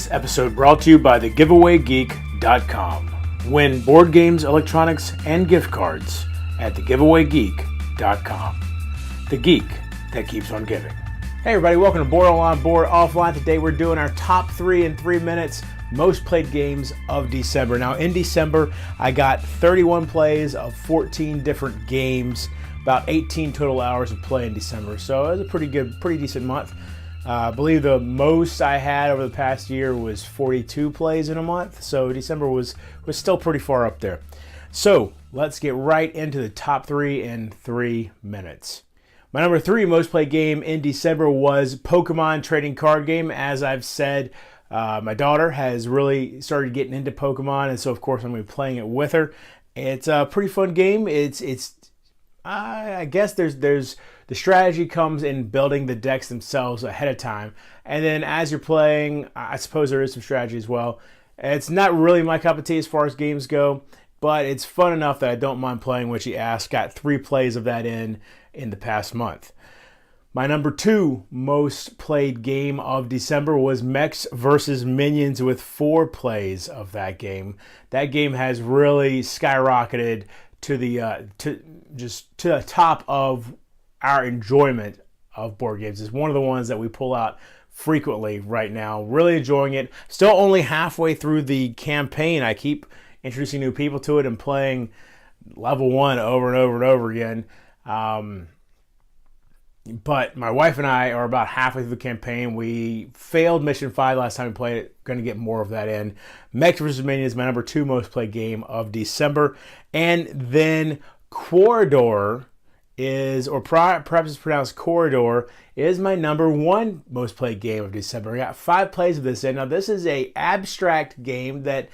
This episode brought to you by thegiveawaygeek.com. Win board games, electronics, and gift cards at thegiveawaygeek.com. The geek that keeps on giving. Hey everybody, welcome to Board Online, Board Offline. Today we're doing our top 3 in 3 minutes most played games of December. Now in December, I got 31 plays of 14 different games, about 18 total hours of play in December. So it was a pretty decent month. I believe the most I had over the past year was 42 plays in a month. So December was still pretty far up there. So let's get right into the top 3 in 3 minutes. My number 3 most played game in December was Pokemon trading card game. As I've said, my daughter has really started getting into Pokemon, and so of course I'm going to be playing it with her. It's a pretty fun game. I guess there's the strategy comes in building the decks themselves ahead of time, and then as you're playing, I suppose there is some strategy as well. It's not really my cup of tea as far as games go, but it's fun enough that I don't mind playing what you asked. Got 3 plays of that in the past month. My number 2 most played game of December was Mechs vs. Minions with 4 plays of that game. That game has really skyrocketed to the top of our enjoyment of board games. It's one of the ones that we pull out frequently right now. Really enjoying it. Still only halfway through the campaign. I keep introducing new people to it and playing level 1 over and over and over again. But my wife and I are about halfway through the campaign. We failed Mission 5 last time we played it. Going to get more of that in. Mechs vs. Minions is my number 2 most played game of December. And then Corridor is, or perhaps it's pronounced Corridor, is my number 1 most played game of December. I got 5 plays of this in. Now this is a abstract game that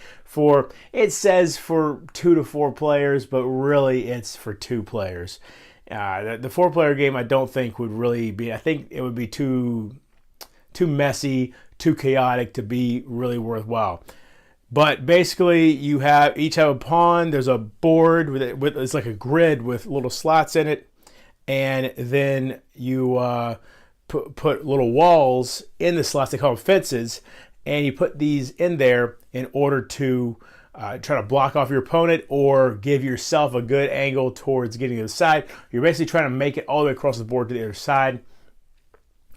it says for 2 to 4 players, but really it's for 2 players. The 4-player game I don't think would really be, I think it would be too messy, too chaotic to be really worthwhile. But basically you each have a pawn, there's a board with it's like a grid with little slots in it, and then you put little walls in the slots, they call them fences, and you put these in there in order to try to block off your opponent or give yourself a good angle towards getting to the side. You're basically trying to make it all the way across the board to the other side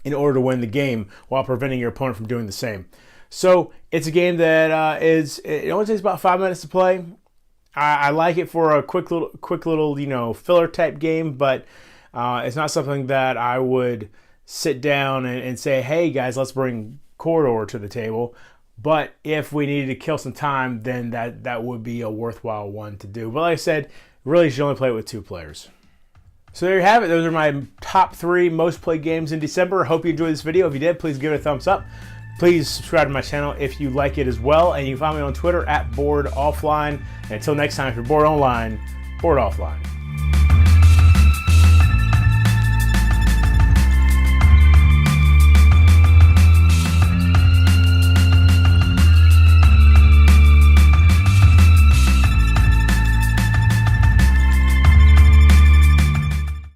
in order to win the game while preventing your opponent from doing the same. So it's a game that it only takes about 5 minutes to play. I like it for a quick little filler type game, but it's not something that I would sit down and say, hey guys, let's bring Corridor to the table. But if we needed to kill some time, then that would be a worthwhile one to do. But like I said, really you should only play it with 2 players. So there you have it. Those are my top 3 most played games in December. I hope you enjoyed this video. If you did, please give it a thumbs up. Please subscribe to my channel if you like it as well. And you can find me on Twitter at boredoffline. And until next time, if you're bored online, board offline.